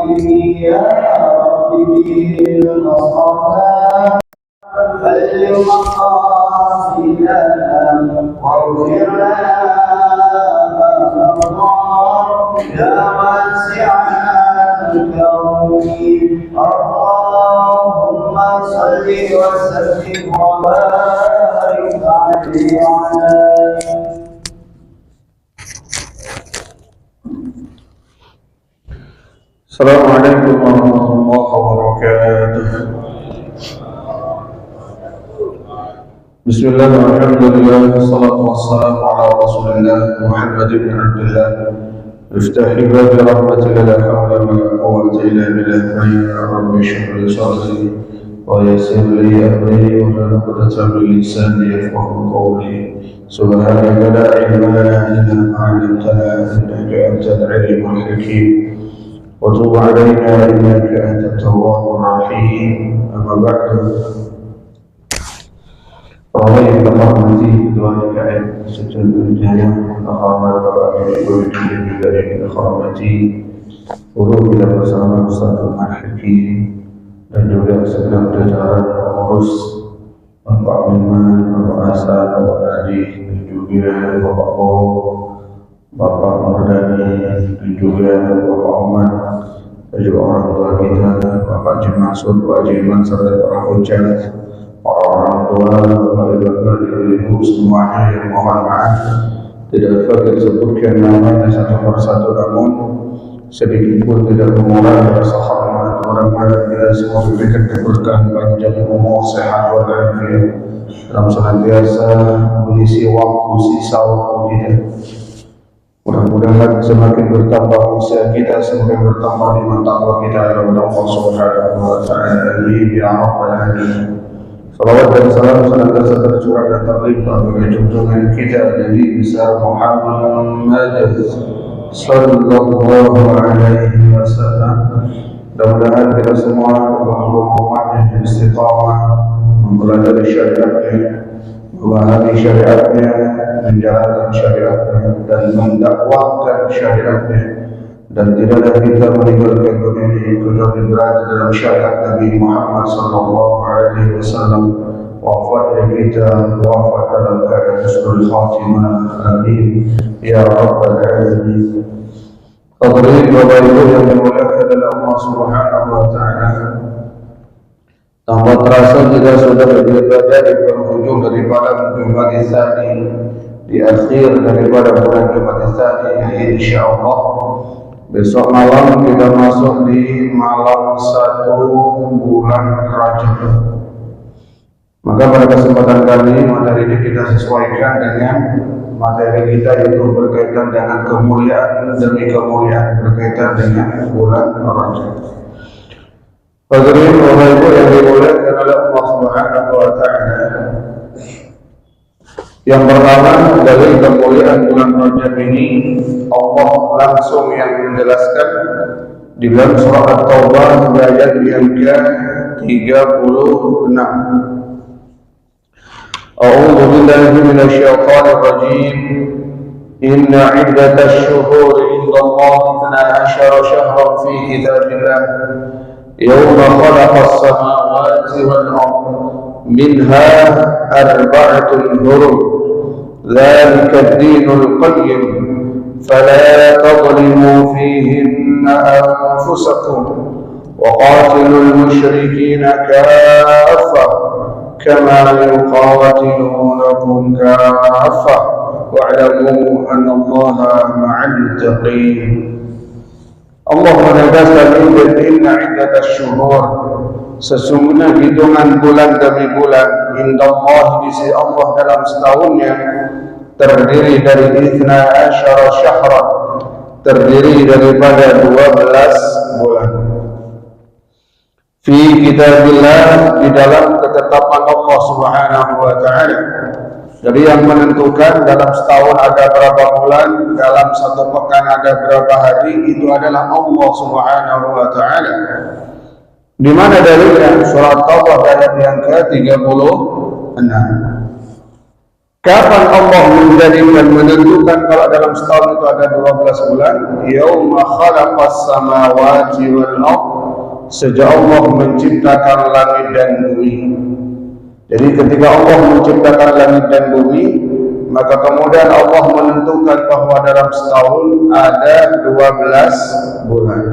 يا ربي المصطفى بلغ مقاصدنا واغفر لنا ما مضى يا واسع الكرم اللهم صل وسلم وبارك عليه وعلى Assalamualaikum warahmatullahi wabarakatuh. Bismillahirrahmanirrahim. Wassalatu wassalamu ala Rasulillah Muhammad ibn Abdullah. Iftah bab rahmatika la hawla wa la quwwata illa billah. Ya Rabbi shrah li sadri wa yassir li amri wa hlul 'uqdatam min lisani yafqahu qawli. Subhanaka la ilma lana illa ma 'allamtana innaka antal 'alimul hakim. وتب علينا إنك أنت التواب الرحيم. أما بعد رضيت بحرمتي بذلك علم سجل الجنة أخرمت وأمين وبجل بذلك أخرمتي ولو إلى bersama Ustaz Umar Hakim dan juga segenap jajaran pengurus Bapak Liman, Bapak Hasan, Bapak Nadi dan juga Bapak Bo, Bapak Mardani dan juga Bapak Oman dan juga orang tua kita, Bapak Haji Mansur, Pak Haji Iman serta para hujat, orang tua, bapak-bapak, ibu-ibu semuanya yang mohon maaf tidak dapat disebutkan namanya satu persatu, namun sedikit pun tidak mengurangi rasa hormat. Mudah-mudahan kita semua diberikan keberkahan panjang umur, sehat walafiat dalam senantiasa mengisi waktu sisa waktu kita. Mudah-mudahan semakin bertambah usia kita, semakin bertambah iman takwa kita kepada Allah Subhanahu wa Ta'ala. Amin ya rabbal alamin. Salawat dan salam senantiasa tercurah dan terlimpah bagi junjungan kita Nabi besar Muhammad sallallahu alaihi wasallam. Mudah-mudahan kita semua makhluk umatnya yang istiqamah mempelajari syariatnya, memahami syariatnya, menjalankan syariatnya dan mendakwahkan syariatnya, dan tidaklah kita meninggalkan dunia ini kecuali berada dalam syariat Nabi Muhammad sallallahu alaihi wasallam. Wafatnya kita wafat dalam keadaan husnul khatimah. Amin ya rabbal alamin. Hadirin Bapak Ibu yang dimuliakan oleh Allah Subhanahu wa Ta'ala, tanpa terasa kita sudah berada di penghujung daripada Jumat Tsani, di akhir daripada bulan Jumat Tsani. Insyaallah besok malam kita masuk di malam 1 bulan Rajab. Maka pada kesempatan kali ini materi ini kita sesuaikan dengan materi kita, yaitu berkaitan dengan kemuliaan demi kemuliaan berkaitan dengan bulan Rajab. Hadirin Bapak Ibu yang dimuliakan oleh Allah Subhanahu wa Ta'ala, yang pertama dari kemuliaan bulan Rajab ini Allah langsung yang menjelaskan di dalam surah At-Taubah ayat yang ke-36. A'udzu billahi minasy syaithanir rajim. Inna 'iddatash shuhuri 'inda Allah 12 shahran fi kitabillah yawma khalaqas samawati wal ardh minha arba'atun hurum dzalika ad-dinul qayyim fala tadhlimu fihinna anfusakum wa qatilul musyrikina kaffah kama yuqatilunakum kaffah wa'lamu anna Allaha ma'al muttaqin. Allah menegaskan inna iddatash syuhur, sesungguhnya hitungan bulan demi bulan, indallah di sisi Allah dalam setahunnya terdiri dari 12 syahran, terdiri daripada 12 bulan. Fi kitabillah, di dalam ketetapan Allah Subhanahu wa Ta'ala. Jadi yang menentukan dalam setahun ada berapa bulan, dalam satu pekan ada berapa hari, itu adalah Allah Subhanahu wa Ta'ala. Di mana dalilnya? Surat Taubah ayat yang ke-36. Kapan Allah menjadikan menentukan kalau dalam setahun itu ada 12 bulan? Yauma khalaqas samawati wal ardh, sejak Allah menciptakan langit dan bumi. Jadi ketika Allah menciptakan langit dan bumi, maka kemudian Allah menentukan bahwa dalam setahun ada 12 bulan.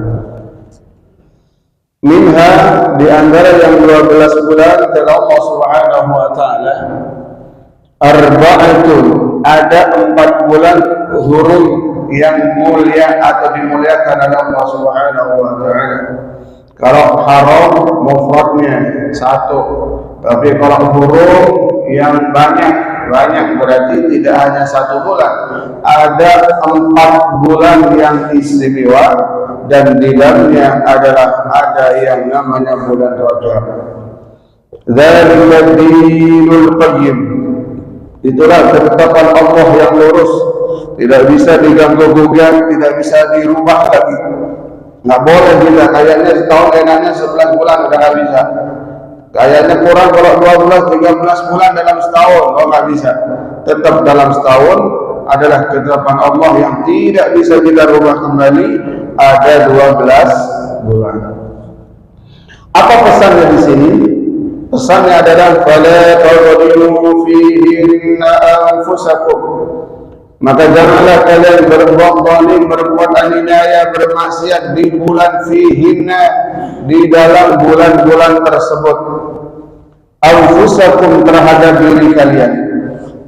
Minha, di antara yang 12 bulan kata Allah Subhanahu wa taala, arba'atun, ada 4 bulan hurum yang mulia atau dimuliakan oleh Allah Subhanahu wa taala. Kalau haram mufradnya 1, tapi kalau hurum yang banyak berarti tidak hanya 1 bulan. Ada 4 bulan yang istimewa dan di dalamnya adalah ada yang namanya bulan Rajab. Dzalika dinul qayyim. Itulah ketetapan Allah yang lurus, tidak bisa diganggu gugat, tidak bisa dirubah lagi. Nggak boleh juga kayaknya setahun enaknya 11 bulan udah nggak bisa. Kayaknya kurang kalau 12-13 bulan dalam setahun, nggak bisa. Tetap dalam setahun adalah ketetapan Allah yang tidak bisa kita rubah kembali. Ada 12 bulan. Apa pesannya di sini? Pesannya adalah fala tadlimu fihinna anfusakum. Maka janganlah kalian berbuat zalim, berbuat aniaya, bermaksiat di bulan fihinna, di dalam bulan-bulan tersebut. Anfusakum, terhadap diri kalian.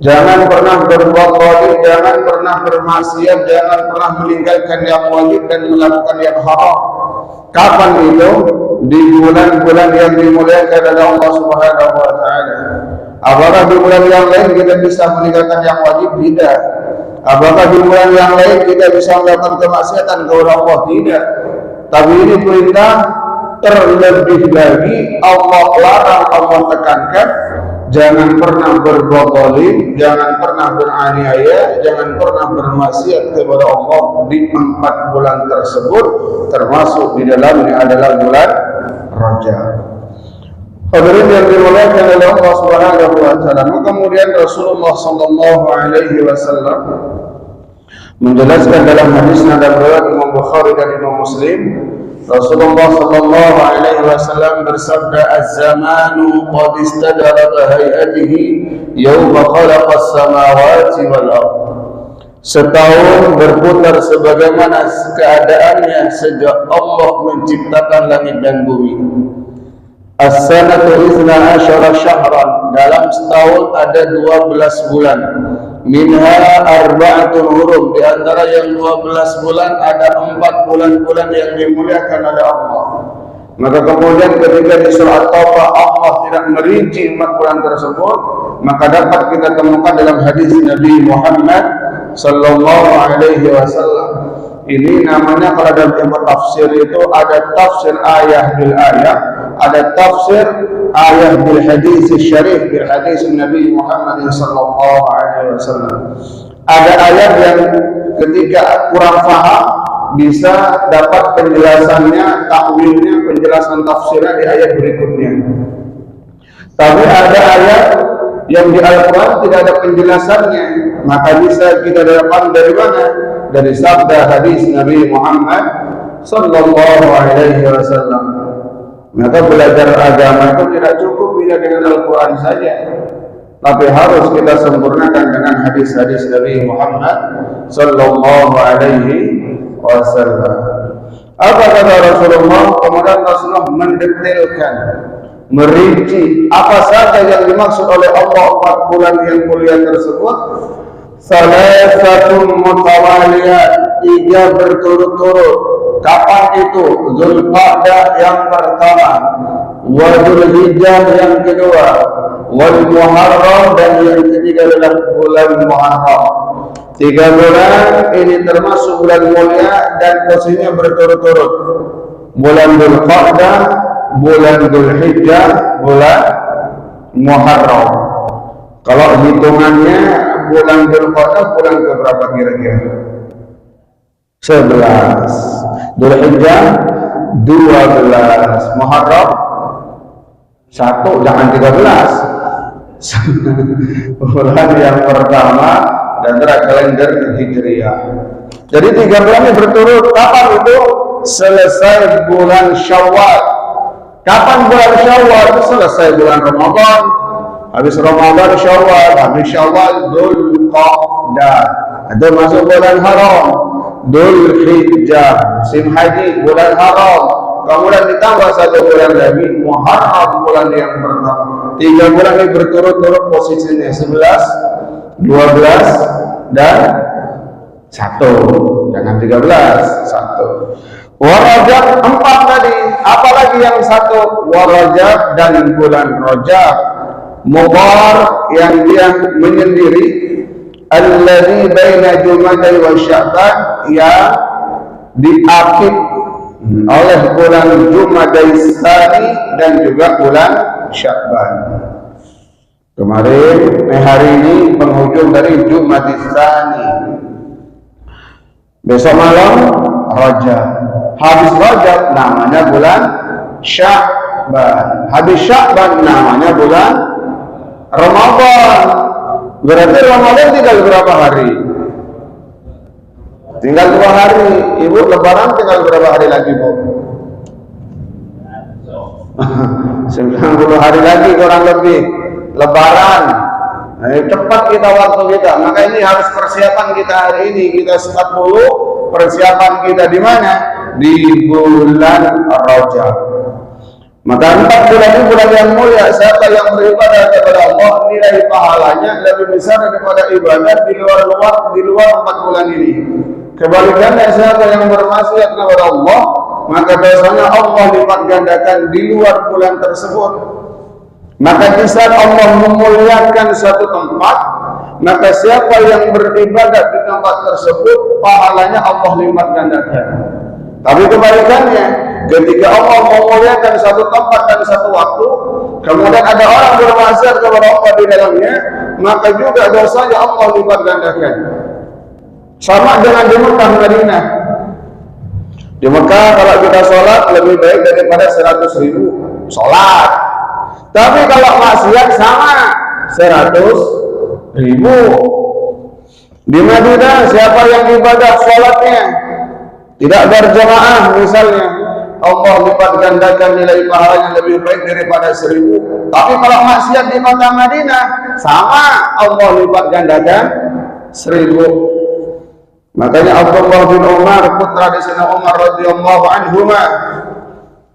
Jangan pernah berbuat zalim, jangan pernah bermaksiat, jangan pernah meninggalkan yang wajib dan melakukan yang haram. Kapan itu? Di bulan-bulan yang dimuliakan oleh Allah Subhanahu wa taala. Apakah di bulan yang lain kita bisa meninggalkan yang wajib? Tidak. Apakah di bulan yang lain kita bisa melakukan kemaksiatan kepada Allah? Tidak. Tapi ini perintah, terlebih lagi Allah larang, Allah tekankan, jangan pernah berbuat zalim, jangan pernah beraniaya, jangan pernah bermaksiat kepada Allah di 4 bulan tersebut, termasuk di dalamnya adalah bulan Rajab. Hadirin yang dimuliakan oleh Allah Subhanahu wa taala, kemudian Rasulullah sallallahu alaihi wasallam menjelaskan dalam hadis dan riwayat Imam Bukhari dan Imam Muslim, Rasulullah sallallahu alaihi wasallam bersabda, "Az-zamanu qad istadara bi hay'atihi yawma khalaqas samawati wal ardh." Setahun berputar sebagaimana keadaannya sejak Allah menciptakan langit dan bumi. As-sanatu 12 syahran, dalam setahun ada 12 bulan. Minha arba'atun hurum, di antara yang 12 bulan ada 4 bulan-bulan yang dimuliakan oleh Allah. Maka kemudian ketika di surah At-Taubah Allah tidak merinci 4 bulan tersebut, maka dapat kita temukan dalam hadis Nabi Muhammad sallallahu alaihi wasallam. Ini namanya kalau dalam ilmu tafsir itu ada tafsir ayah bil ayah, ada tafsir ayah bil hadis syarif, bil hadis Nabi Muhammad sallallahu alaihi wasallam. Ada ayat yang ketika kurang paham bisa dapat penjelasannya, takwilnya, penjelasan tafsirnya di ayat berikutnya. Tapi ada ayat yang di Al-Quran tidak ada penjelasannya, maka bisa kita dapat dari mana? Dari sabda hadis Nabi Muhammad sallallahu alaihi wasallam. Maka belajar agama itu tidak cukup bila dengan Al-Quran saja, tapi harus kita sempurnakan dengan hadis-hadis Nabi Muhammad sallallahu alaihi wasallam. Apa kata Rasulullah? Kemudian Rasulullah mendetailkan, merinci apa saja yang dimaksud oleh Allah 4 bulan yang mulia tersebut. Salasatun mutawaliyat, 3 berturut-turut. Kapan itu? Zulqa'dah yang pertama, wa Dzulhijjah yang kedua, wal Muharram, dan yang ketiga adalah bulan Muharram. 3 bulan ini termasuk bulan mulia dan posisinya berturut-turut. Bulan Zulqa'dah, bulan Dzulhijjah, bulan Muharram. Kalau hitungannya bulan Dzulqa'dah bulan keberapa kira-kira? 11. Dzulhijjah 12. Muharram 1, jangan 13. bulan yang pertama dan kalender Hijriah. Jadi 3 bulan ini berturut. Kapan itu? Selesai bulan Syawal. Kapan bulan Syawal? Selesai bulan Ramadan. Habis Ramadan Syawal, habis Syawal Dzulqa'dah. Itu masuk bulan haram. Dzulhijjah, musim haji, bulan haram. Kemudian ditambah 1 bulan lagi, Muharram, bulan yang pertama. 3 bulan ini berturut-turut posisinya 11, 12, dan 1. Jangan 13, 1. Warajab 4 tadi. Apalagi yang 1? Warajab dan bulan Rajab. Mudhar yang dia menyendiri. Alladzi baina Jumadai wa Sya'ban, yang diakhir oleh bulan Jumadai Tsani dan juga bulan Sya'ban. Kemarin hari ini penghujung dari Jumadai Tsani. Besok malam Rajab. Habis Rajab namanya bulan Sya'ban. Habis Sya'ban namanya bulan Ramadan. Berarti Ramadan tinggal berapa hari? Tinggal 2 hari. Ibu lebaran tinggal berapa hari lagi, Bu? 90 hari lagi kurang lebih lebaran. Nah, cepat kita waktu kita. Maka ini harus persiapan kita hari ini. Kita 40 persiapan kita di mana? Di bulan Rajab. Maka 4 bulan ini bulan yang mulia. Siapa yang beribadah kepada Allah, nilai pahalanya lebih besar daripada ibadah di luar 4 bulan ini. Kebalikannya, siapa yang bermaksiat kepada Allah, maka dosanya Allah lipat gandakan di luar bulan tersebut. Maka di saat Allah memuliakan suatu tempat, maka siapa yang beribadah di tempat tersebut, pahalanya Allah lipat gandakan. Tapi kebalikannya, ketika Allah memuliakan satu tempat dan satu waktu, kemudian ada orang bermaksiat kepada Allah di dalamnya, maka juga dosanya Allah lipat gandakan. Sama dengan di Mekah, Madinah. Di Mekah kalau kita sholat lebih baik daripada 100.000 sholat. Tapi kalau maksiat sama 100.000. Di Madinah siapa yang ibadah sholatnya tidak berjamaah misalnya, Allah lipat gandakan nilai pahalanya lebih baik daripada 1.000. Tapi kalau maksiat di kota Madinah sama, Allah lipat gandakan 1.000. Makanya Abdullah bin Umar, putra di Sayyidina Umar radhiyallahu anhuma,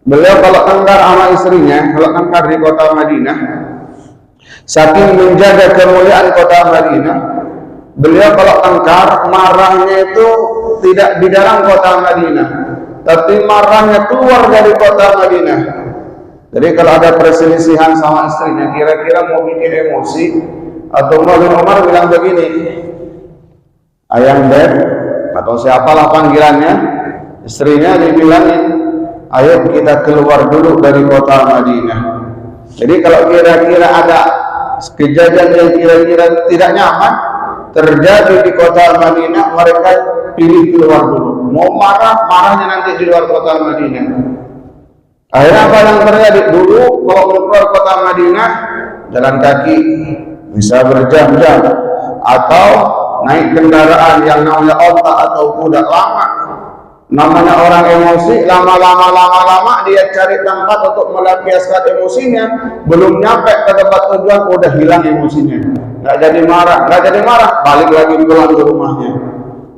beliau kalau tengkar sama istrinya, kalau tengkar di kota Madinah, saking menjaga kemuliaan kota Madinah, beliau kalau tengkar marahnya itu tidak di dalam kota Madinah, tapi marahnya keluar dari kota Madinah. Jadi kalau ada perselisihan sama istrinya, kira-kira mau bikin emosi, Abdullah bin Umar bilang begini, ayang beb, atau siapalah panggilannya, istrinya dibilangin, ayo kita keluar dulu dari kota Madinah. Jadi kalau kira-kira ada kejadian yang kira-kira tidak nyaman terjadi di kota Madinah, mereka pilih keluar dulu. Mau marahnya nanti di luar kota Madinah. Akhirnya apa yang terjadi? Dulu kalau keluar kota Madinah jalan kaki bisa berjam-jam, atau naik kendaraan yang namanya onta atau kuda lama. Namanya orang emosi, lama-lama dia cari tempat untuk melampiaskan emosinya, belum nyampe ke tempat tujuan udah hilang emosinya. Nggak jadi marah, balik lagi pulang ke rumahnya.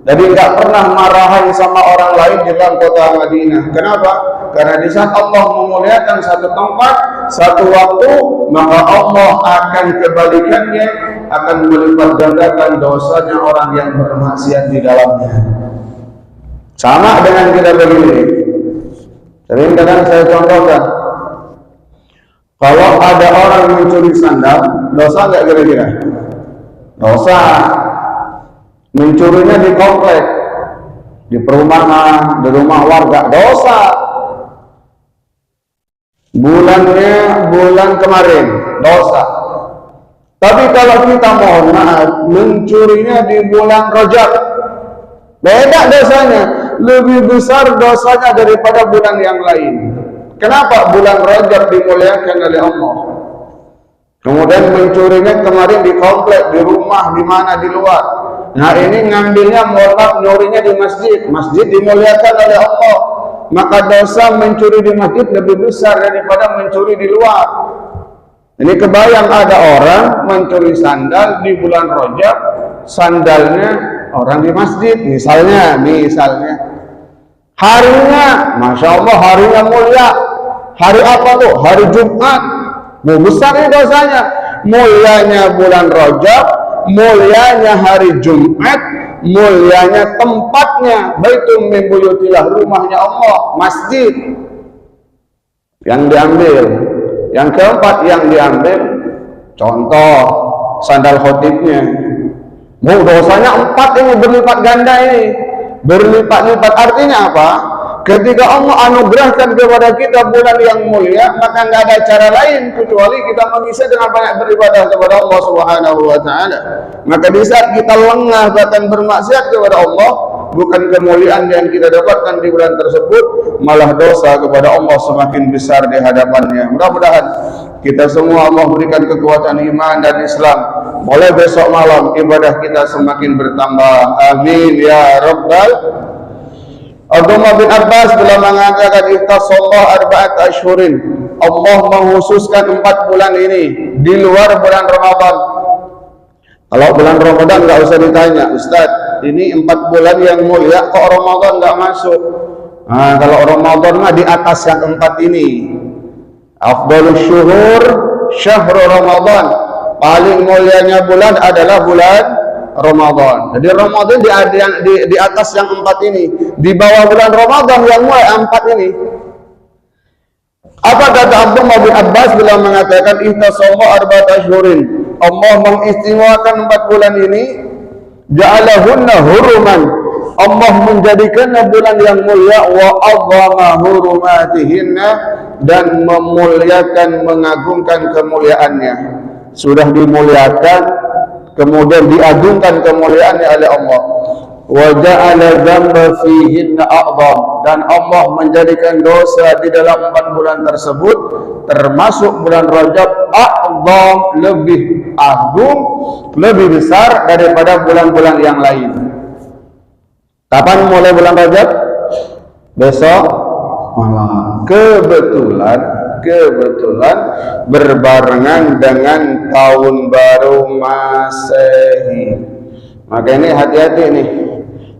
Jadi nggak pernah marahan sama orang lain di dalam kota Madinah. Kenapa? Karena di saat Allah memuliakan satu tempat, satu waktu, maka Allah akan kebalikannya, akan melipat gandakan dosanya orang yang bermaksiat di dalamnya. Sama dengan kita begini. Sering kadang saya contohkan, kalau ada orang mencuri sandal, dosa nggak kira-kira? Dosa. Mencurinya di komplek, di perumahan, di rumah warga, dosa. Bulannya bulan kemarin, dosa. Tapi kalau kita mohon maaf, mencurinya di bulan Rajab, beda dosanya, lebih besar dosanya daripada bulan yang lain. Kenapa bulan Rajab dimuliakan oleh Allah? Kemudian mencurinya kemarin di komplek, di rumah, di mana, di luar. Nah ini ngambilnya, mohon maaf, nyurinya di masjid. Masjid dimuliakan oleh Allah. Maka dosa mencuri di masjid lebih besar daripada mencuri di luar. Ini kebayang ada orang mencuri sandal di bulan Rajab, sandalnya orang di masjid, misalnya. Harinya, Masya Allah, harinya mulia. Hari apa tuh? Hari Jumat. Mau besar ini dosanya. Mulianya bulan Rajab, mulianya hari Jumat, mulianya tempatnya, Baitul min buyutillah, rumahnya Allah, masjid. Yang diambil. Yang keempat yang diambil, contoh sandal khotibnya. Mau dosanya 4 ini, berlipat ganda ini. Berlipat-lipat artinya apa? Ketika Allah anugerahkan kepada kita bulan yang mulia, maka nggak ada cara lain kecuali kita mengisi dengan banyak beribadah kepada Allah Subhanahu wa Ta'ala. Maka di saat kita lengah bahkan bermaksiat kepada Allah, bukan kemuliaan yang kita dapatkan di bulan tersebut, malah dosa kepada Allah semakin besar di hadapannya. Mudah-mudahan kita semua Allah berikan kekuatan iman dan Islam. Mulai besok malam ibadah kita semakin bertambah. Amin ya Rabbal. Abdullah bin Abbas telah mengatakan ikhtasallah arba'at ashhurin. Allah menghususkan 4 bulan ini di luar bulan Ramadan. Kalau bulan Ramadan nggak usah ditanya, Ustaz, ini 4 bulan yang mulia kok Ramadan nggak masuk? Nah, kalau Ramadan mah di atas yang 4 ini. Afdhalus syuhur syahrul Ramadan. Paling mulianya bulan adalah bulan Ramadan. Jadi Ramadan di atas yang 4 ini, di bawah bulan Ramadan yang mulai 4 ini. Apa kata Abdullah bin Abbas bila mengatakan ihtasallahu arba'at ashhurin? Allah mengistimewakan 4 bulan ini, ja'alahunna huruman. Allah menjadikan bulan yang mulia, wa a'zama hurumatihinna, dan memuliakan, mengagungkan kemuliaannya. Sudah dimuliakan, kemudian diagungkan kemuliaannya oleh Allah. Wa ja'ala dzamba fihinna a'zam, dan Allah menjadikan dosa di dalam 4 bulan tersebut, termasuk bulan Rajab, a'zam, lebih agung, lebih besar daripada bulan-bulan yang lain. Kapan mulai bulan Rajab? Besok malam. Kebetulan berbarengan dengan tahun baru Masehi. Maka ini hati-hati nih,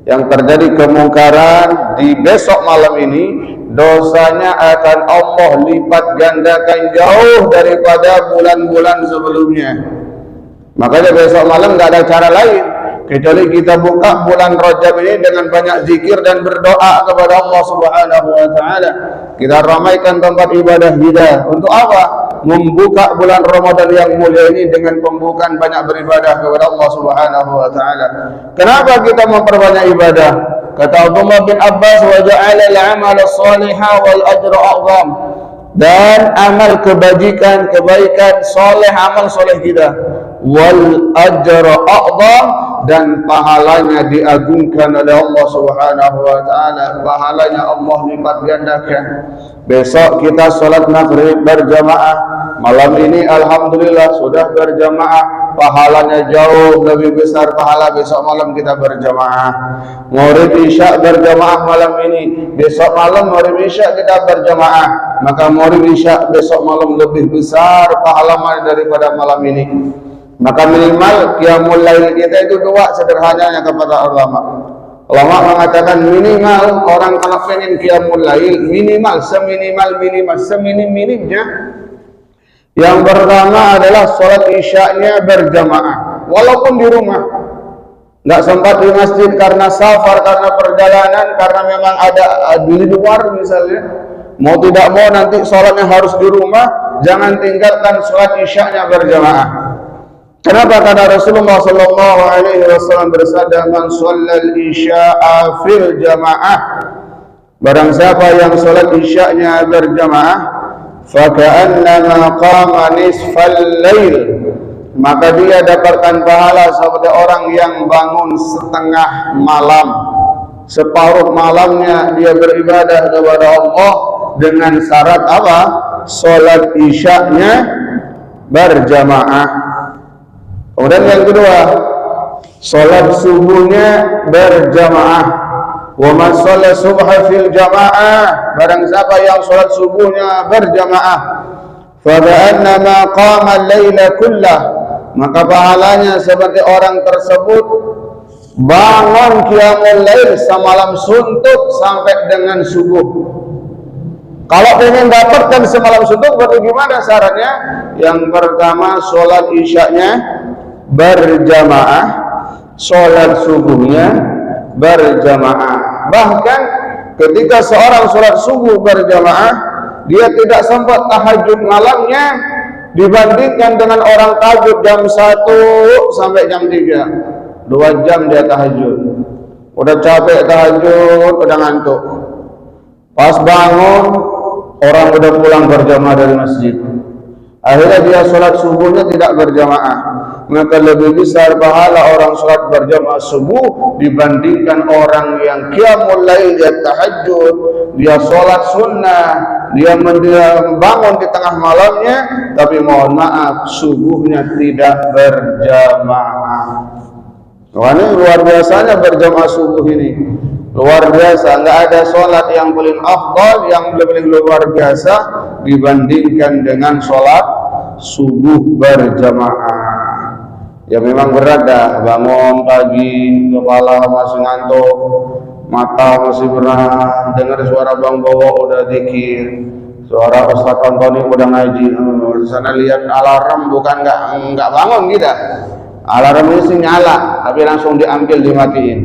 yang terjadi kemungkaran di besok malam ini, dosanya akan Allah lipat gandakan jauh daripada bulan-bulan sebelumnya. Makanya besok malam nggak ada cara lain kecuali kita buka bulan Rajab ini dengan banyak zikir dan berdoa kepada Allah Subhanahu wa Ta'ala. Kita ramaikan tempat ibadah kita. Untuk apa? Membuka bulan Ramadan yang mulia ini dengan pembukaan banyak beribadah kepada Allah Subhanahu wa Ta'ala. Kenapa kita memperbanyak ibadah? Kata Abdullah bin Abbas, wa ja'ala al-amal as-salihah wal ajra a'zam. Dan amal kebajikan, kebaikan, soleh, amal soleh kita, wal ajra a'zam, dan pahalanya diagungkan oleh Allah Subhanahu wa Ta'ala. Pahalanya Allah lipat gandakan. Besok kita sholat maghrib berjamaah, malam ini alhamdulillah sudah berjamaah, pahalanya jauh lebih besar pahala besok malam kita berjamaah. Maghrib isya berjamaah malam ini, besok malam maghrib isya kita berjamaah, maka maghrib isya besok malam lebih besar pahalanya daripada malam ini. Maka minimal qiyamul lail kita itu 2 sederhananya kepada ulama. Ulama mengatakan minimal orang kalau pengen qiyamul lail, minimal seminim-minimnya. Yang pertama adalah sholat isya'nya berjamaah, walaupun di rumah. Nggak sempat di masjid karena safar, karena perjalanan, karena memang ada di luar misalnya. Mau tidak mau nanti sholatnya harus di rumah, jangan tinggalkan sholat isya'nya berjamaah. Kenapa? Karena Rasulullah sallallahu alaihi wasallam bersabda, man shallal isya'a fil jamaah, barang siapa yang salat isya'nya berjamaah, fa ka'annama qama nisfal lail, maka dia dapatkan pahala seperti orang yang bangun setengah malam, separuh malamnya dia beribadah kepada Allah dengan syarat apa? Salat isya'nya berjamaah. Kemudian yang kedua, salat subuhnya berjamaah. Wa man shalla subha fil jamaah, barang siapa yang salat subuhnya berjamaah, fa ka'annama qama al-laila kullah, maka pahalanya seperti orang tersebut bangun qiyamul lail semalam suntuk sampai dengan subuh. Kalau ingin dapatkan semalam suntuk, berarti gimana syaratnya? Yang pertama, sholat isyaknya berjamaah, sholat subuhnya berjamaah. Bahkan ketika seorang sholat subuh berjamaah, dia tidak sempat tahajud malamnya dibandingkan dengan orang tahajud jam 1 sampai jam 3. 2 jam dia tahajud. Udah capek tahajud, udah ngantuk. Pas bangun, orang udah pulang berjamaah dari masjid. Akhirnya dia sholat subuhnya tidak berjamaah. Maka lebih besar pahala orang sholat berjamaah subuh dibandingkan orang yang qiyamul lail, dia tahajud, dia sholat sunnah, dia bangun di tengah malamnya, tapi mohon maaf subuhnya tidak berjamaah. Wah, ini luar biasanya berjamaah subuh ini. Luar biasa, nggak ada sholat yang paling afdal, yang lebih luar biasa dibandingkan dengan sholat subuh berjamaah. Ya memang berat dah, bangun pagi, kepala masih ngantuk, mata masih berat, dengar suara Bang Bowo udah zikir, suara Ustaz Antoni udah ngaji, di sana lihat alarm bukan nggak bangun kita. Alarm ini sih nyala, tapi langsung diambil, dimatiin.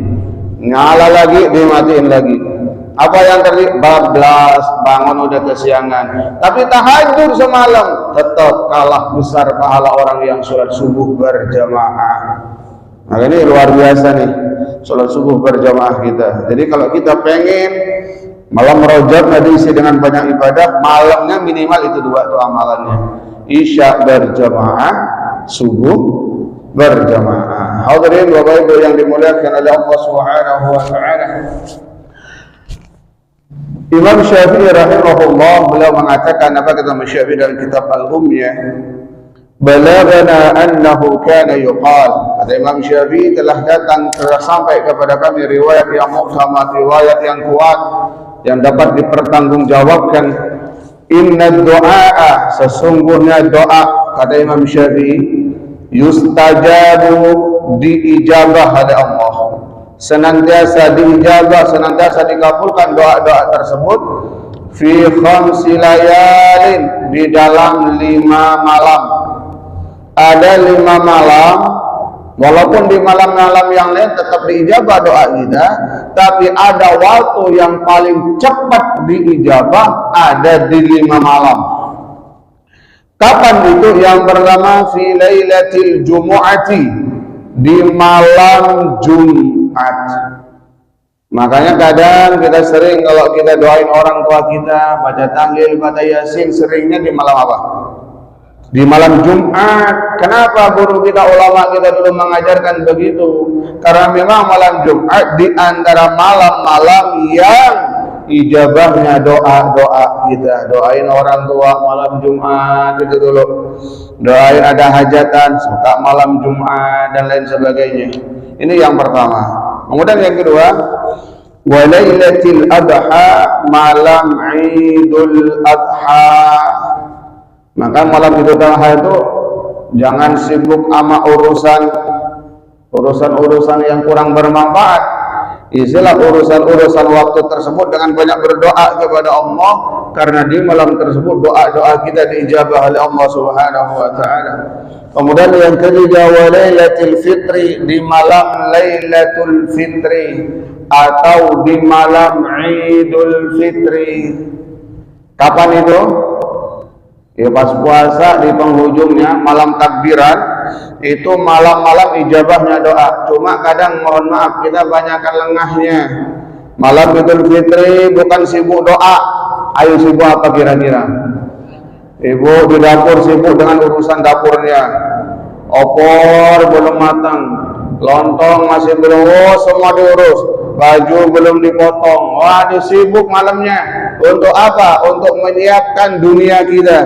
Nyala lagi, dimatiin lagi. Apa yang terjadi? Bablas, bangun udah kesiangan. Tapi tahajud semalam tetap kalah besar pahala orang yang sholat subuh berjamaah. Nah ini luar biasa nih, sholat subuh berjamaah kita. Jadi kalau kita pengen malam Rajab diisi dengan banyak ibadah, malamnya minimal itu 2 tuh amalannya. Isya berjamaah, subuh berjamaah. Hadirin Bapak Ibu yang dimuliakan oleh Allah Subhanahu wa taala. Imam Syafi'i rahimahullah beliau mengatakan, apa kata Imam Syafi'i dalam kitab Al-Ummiyah, balaghana annahu kana yuqal, kata Imam Syafi'i telah sampai kepada kami riwayat yang muhtamad, riwayat yang kuat yang dapat dipertanggungjawabkan, inna du'a, sesungguhnya doa, kata Imam Syafi'i, yustajabu, diijabah oleh Allah, senantiasa diijabah, senantiasa dikabulkan doa-doa tersebut, fi khamsi layalin, di dalam 5 malam. Ada 5 malam, walaupun di malam-malam yang lain tetap diijabah doa kita, tapi ada waktu yang paling cepat diijabah, ada di 5 malam. Kapan itu? Yang pertama, fi lailatil jumu'ati, di malam Jumat. Makanya kadang kita sering kalau kita doain orang tua kita, baca tahlil, baca yasin, seringnya di malam apa? Di malam Jumat. Kenapa guru kita, ulama kita dulu mengajarkan begitu? Karena memang malam Jumat di antara malam-malam yang ijabahnya doa-doa kita. Doain orang tua malam Jumat itu dulu. Doain ada hajatan suka malam Jumat dan lain sebagainya. Ini yang pertama. Kemudian yang kedua, walailatul adha, malam Idul Adha. Maka malam Idul Adha itu jangan sibuk sama urusan yang kurang bermanfaat. Isilah urusan-urusan waktu tersebut dengan banyak berdoa kepada Allah, karena di malam tersebut doa-doa kita diijabah oleh Allah Subhanahu wa taala. Kemudian yang ketiga, walailatul fitri, di malam Lailatul Fitri atau di malam Idul Fitri. Kapan itu? Ya pas puasa di penghujungnya, malam takbiran, itu malam-malam ijabahnya doa. Cuma kadang mohon maaf kita banyakkan lengahnya. Malam Idul Fitri bukan sibuk doa. Ayo sibuk apa kira-kira? Ibu di dapur sibuk dengan urusan dapurnya. Opor belum matang, lontong masih belum, semua diurus. Baju belum dipotong. Wah, sibuk malamnya. Untuk apa? Untuk menyiapkan dunia kita.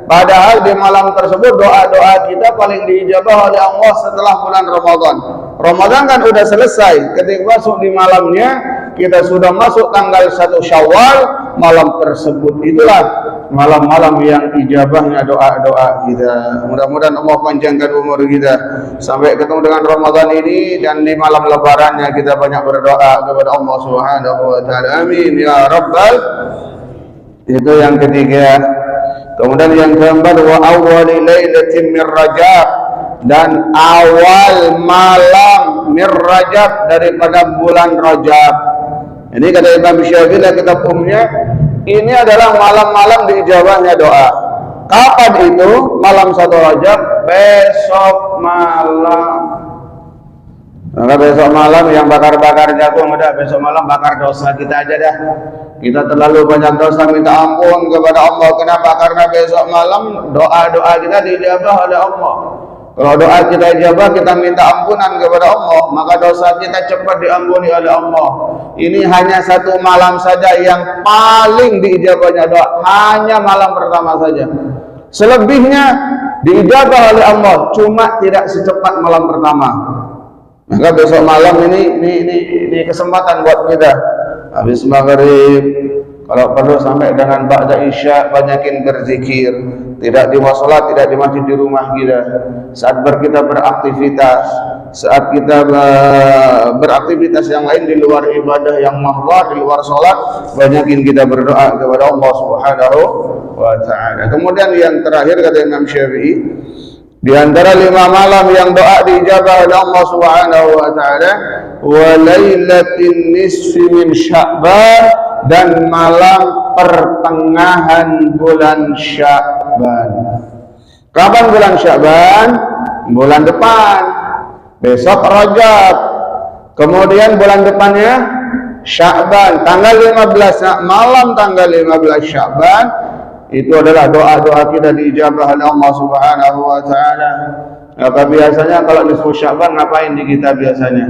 Padahal di malam tersebut doa-doa kita paling diijabah oleh Allah setelah bulan Ramadan. Ramadan kan udah selesai. Ketika masuk di malamnya, kita sudah masuk tanggal 1 Syawal. Malam tersebut itulah malam-malam yang ijabahnya doa-doa kita. Mudah-mudahan Allah panjangkan umur kita sampai ketemu dengan Ramadan ini, dan di malam lebarannya kita banyak berdoa kepada Allah Subhanahu wa taala. Amin ya rabbal. Itu yang ketiga. Kemudian yang keempat, wa awwali lailatin min Rajab, dan awal malam min Rajab daripada bulan Rajab. Ini kata Imam Syafi'i dalam kitab umumnya, ini adalah malam-malam diijabahnya doa. Kapan itu? Malam 1 Rajab, besok malam. Maka besok malam yang bakar-bakar jagung udah, besok malam bakar dosa kita aja dah. Kita terlalu banyak dosa, minta ampun kepada Allah. Kenapa? Karena besok malam doa-doa kita diijabah oleh Allah. Kalau doa kita ijabah, kita minta ampunan kepada Allah, maka dosa kita cepat diampuni oleh Allah. Ini hanya satu malam saja yang paling diijabahnya doa, hanya malam pertama saja. Selebihnya diijabah oleh Allah, cuma tidak secepat malam pertama. Maka besok malam ini kesempatan buat kita. Habis maghrib, kalau perlu sampai dengan ba'da isya, banyakin berzikir. Tidak di musola, tidak di masjid, di rumah kita. Saat kita beraktivitas, saat kita beraktivitas yang lain di luar ibadah yang mahdhar, di luar sholat, banyakin kita berdoa kepada Allah Subhanahu wa ta'ala. Kemudian yang terakhir kata Imam Syafi'i, di antara 5 malam yang doa diijabah oleh Allah Subhanahu wa taala, wa lailatin nisfi min Sya'ban, dan malam pertengahan bulan Sya'ban. Kapan bulan Sya'ban? Bulan depan. Besok Rajab. Kemudian bulan depannya Sya'ban. Tanggal 15, malam tanggal 15 Sya'ban, itu adalah doa-doa kita diijabah oleh Allah Subhanahu wa taala. Maka biasanya kalau di Sya'ban ngapain di kita biasanya?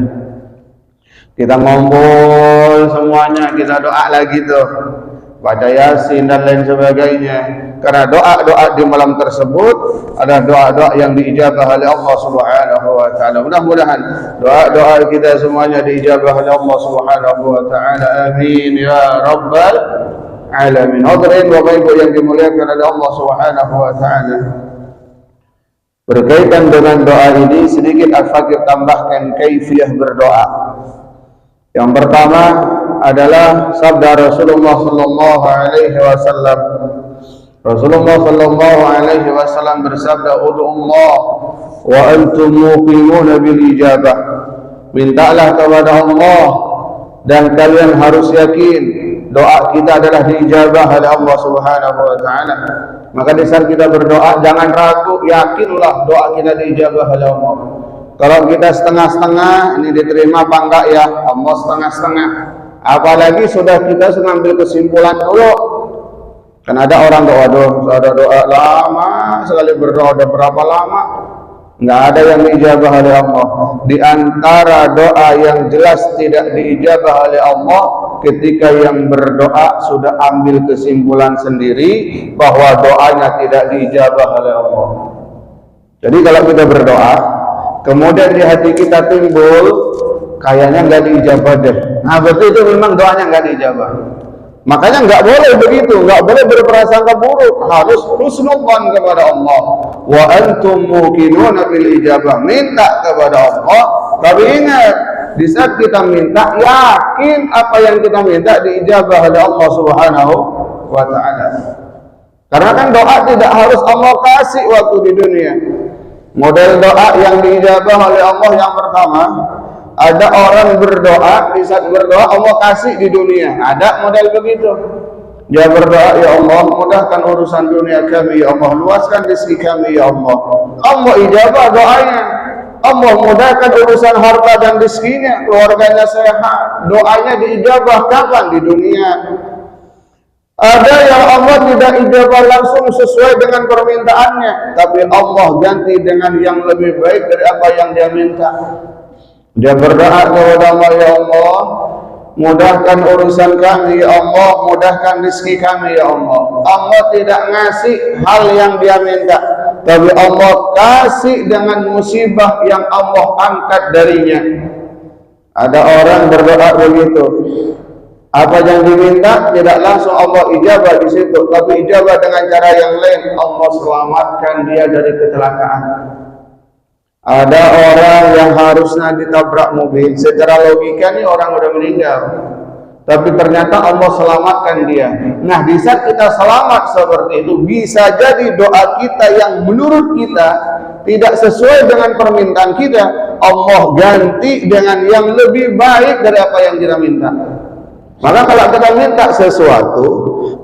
Kita ngumpul semuanya, kita doa lagi tuh, baca Yasin dan lain sebagainya. Karena doa-doa di malam tersebut adalah doa-doa yang diijabah oleh Allah Subhanahu wa taala. Mudah-mudahan doa-doa kita semuanya diijabah oleh Allah Subhanahu wa taala. Amin ya rabbal alamin. Hadirin Bapak Ibu yang dimuliakan oleh Allah Subhanahu wa taala. Berkaitan dengan doa ini sedikit Al-Fakir tambahkan kaifiyah berdoa. Yang pertama adalah sabda Rasulullah sallallahu alaihi wasallam. Rasulullah sallallahu alaihi wasallam bersabda, "Ud'ullah wa antum muqimuna bil ijabah." Mintalah kepada Allah dan kalian harus yakin doa kita adalah diijabah oleh Allah Subhanahu wa taala. Maka di saat kita berdoa jangan ragu, yakinlah doa kita diijabah oleh Allah. Kalau kita setengah-setengah, ini diterima apa enggak ya? Allah setengah-setengah. Apalagi sudah kita mengambil kesimpulan dulu. Kan ada orang doa lama sekali berdoa, udah berapa lama? Enggak ada yang diijabah oleh Allah. Di antara doa yang jelas tidak diijabah oleh Allah, ketika yang berdoa sudah ambil kesimpulan sendiri bahwa doanya tidak diijabah oleh Allah. Jadi kalau kita berdoa, kemudian di hati kita timbul kayaknya nggak diijabah deh. Nah berarti itu memang doanya nggak diijabah. Makanya nggak boleh begitu, nggak boleh berprasangka buruk, harus husnudzan kepada Allah. Wa antum muqinuna bil ijabah, minta kepada Allah. Tapi ingat, di saat kita minta, yakin apa yang kita minta diijabah oleh Allah Subhanahu wa taala. Karena kan doa tidak harus Allah kasih waktu di dunia. Model doa yang diijabah oleh Allah yang pertama, ada orang berdoa, di saat berdoa Allah kasih di dunia. Ada model begitu. Dia berdoa, ya Allah mudahkan urusan dunia kami, ya Allah luaskan rezeki kami, ya Allah. Allah ijabah doanya. Allah mudahkan urusan harta dan rezekinya, keluarganya sehat. Doanya diijabah kapan? Di dunia. Ada yang Allah tidak ijabah langsung sesuai dengan permintaannya, tapi Allah ganti dengan yang lebih baik dari apa yang dia minta. Dia berdoa kepada Allah, ya Allah Mudahkan urusan kami ya Allah, mudahkan rezeki kami ya Allah. Allah tidak ngasih hal yang dia minta, tapi Allah kasih dengan musibah yang Allah angkat darinya. Ada orang berdoa begitu, apa yang diminta tidak langsung Allah ijabah di situ, tapi ijabah dengan cara yang lain. Allah selamatkan dia dari kecelakaan. Ada orang yang harusnya ditabrak mobil, secara logika nih orang udah meninggal, tapi ternyata Allah selamatkan dia. Nah, di saat kita selamat seperti itu, bisa jadi doa kita yang menurut kita tidak sesuai dengan permintaan kita, Allah ganti dengan yang lebih baik dari apa yang kita minta. Maka kalau kita minta sesuatu,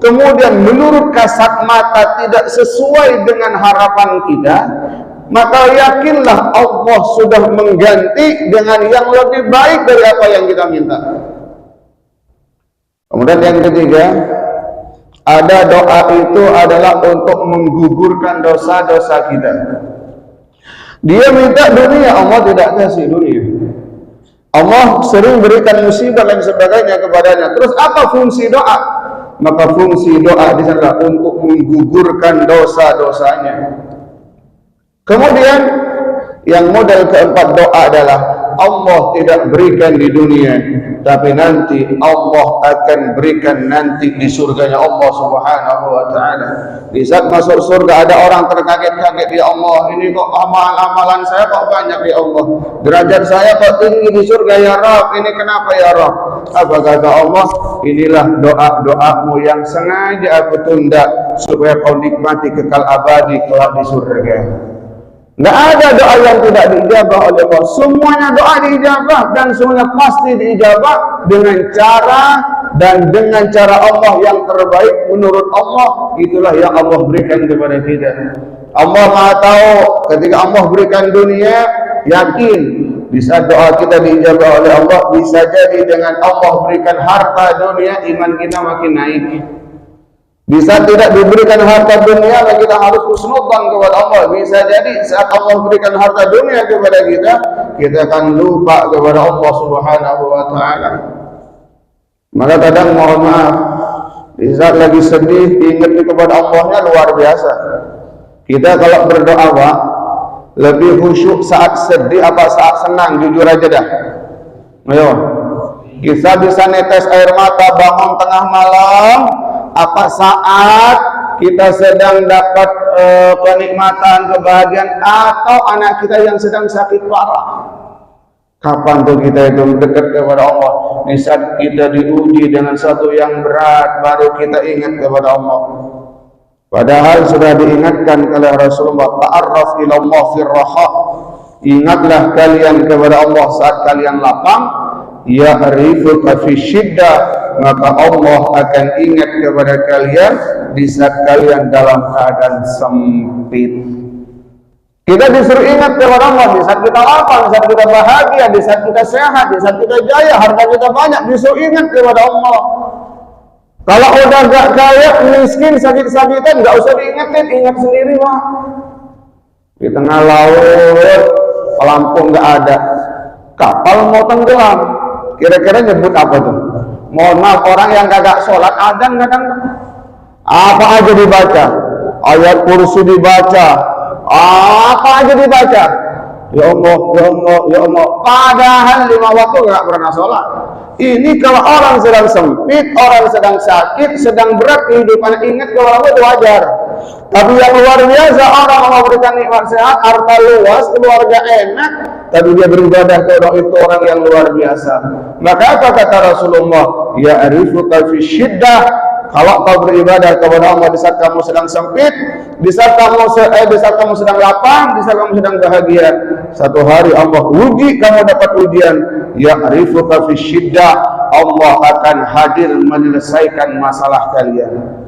kemudian menurut kasat mata tidak sesuai dengan harapan kita, maka yakinlah Allah sudah mengganti dengan yang lebih baik dari apa yang kita minta. Kemudian yang ketiga, ada doa itu adalah untuk menggugurkan dosa-dosa kita. Dia minta dunia, Allah tidak kasih dunia. Allah sering berikan musibah dan sebagainya kepadanya. Terus apa fungsi doa? Maka fungsi doa di sana untuk menggugurkan dosa-dosanya. Kemudian yang modal keempat doa adalah Allah tidak berikan di dunia, tapi nanti Allah akan berikan nanti di surganya Allah Subhanahu wa ta'ala. Di saat masuk surga ada orang terkaget-kaget, ya Allah, ini kok amalan saya kok banyak ya Allah, derajat saya kok tinggi di surga ya Rabb, ini kenapa ya Rabb? Apa kata Allah? Inilah doa-doamu yang sengaja aku tunda supaya kau nikmati kekal abadi kelak di surga. Tidak ada doa yang tidak diijabah oleh Allah. Semuanya doa diijabah dan semuanya pasti diijabah dengan cara Allah yang terbaik menurut Allah. Itulah yang Allah berikan kepada kita. Allah Maha tahu. Ketika Allah berikan dunia, yakin di saat doa kita diijabah oleh Allah, bisa jadi dengan Allah berikan harta dunia, iman kita makin naik. Bisa tidak diberikan harta dunia, maka kita harus husnudzan kepada Allah. Bisa jadi saat Allah berikan harta dunia kepada kita akan lupa kepada Allah Subhanahu wa ta'ala. Maka kadang mohon maaf, di saat lagi sedih, ingat kepada Allahnya luar biasa. Kita kalau berdoa Pak, lebih khusyuk saat sedih apa saat senang? Jujur aja dah. Ayo, kita bisa netes air mata bangun tengah malam, apa saat kita sedang dapat kenikmatan, kebahagiaan, atau anak kita yang sedang sakit parah. Kapan tuh kita itu dekat kepada Allah? Di saat kita diuji dengan sesuatu yang berat, baru kita ingat kepada Allah. Padahal sudah diingatkan oleh Rasulullah, ta'arraf ila Allah fir raha. Ingatlah kalian kepada Allah saat kalian lapang, ya'rifuka fi syiddah, maka Allah akan ingat kepada kalian di saat kalian dalam keadaan sempit. Kita disuruh ingat kepada Allah di saat kita lapang, di saat kita bahagia, di saat kita sehat, di saat kita jaya, harta kita banyak, disuruh ingat kepada Allah. Kalau udah gak kaya, miskin, sakit-sakitan, gak usah diingetin, ingat sendiri Pak. Di tengah laut, pelampung gak ada, kapal mau tenggelam, kira-kira nyebut apa tuh? Mohon maaf, orang yang kagak sholat adzan kadang apa aja dibaca, ayat kursi dibaca, apa aja dibaca, ya Allah, ya Allah, ya Allah, padahal 5 waktu gak pernah sholat. Ini kalau orang sedang sempit, orang sedang sakit, sedang berat kehidupan, ingat kepada Allah itu wajar. Tapi yang luar biasa, orang Allah berikan nikmat sehat, harta luas, keluarga enak, tapi dia beribadah kepada itu orang yang luar biasa. Maka apa kata Rasulullah? Ya arifuka fi syiddah. Kalau kau beribadah kepada Allah di saat kamu sedang sempit, di saat kamu sedang lapang, di saat kamu sedang bahagia, satu hari Allah uji kamu dapat ujian. Ya arifuka fi syiddah. Allah akan hadir menyelesaikan masalah kalian.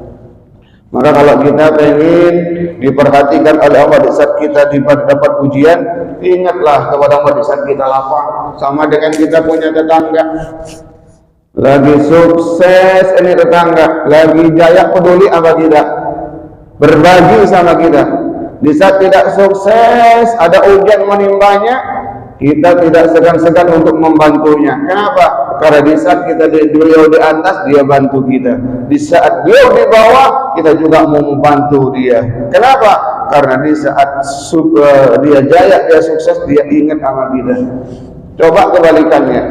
Maka kalau kita ingin diperhatikan oleh Allah di saat kita dapat ujian, ingatlah kepada Allah di saat kita lapang. Sama dengan kita punya tetangga, lagi sukses ini tetangga, lagi jaya, peduli apa tidak? Berbagi sama kita. Di saat tidak sukses, ada ujian menimpanya, kita tidak segan-segan untuk membantunya. Kenapa? Karena di saat kita beliau di atas, dia bantu kita. Di saat beliau di bawah, kita juga mau membantu dia. Kenapa? Karena di saat dia jaya, dia sukses, dia ingat sama kita. Coba kebalikannya.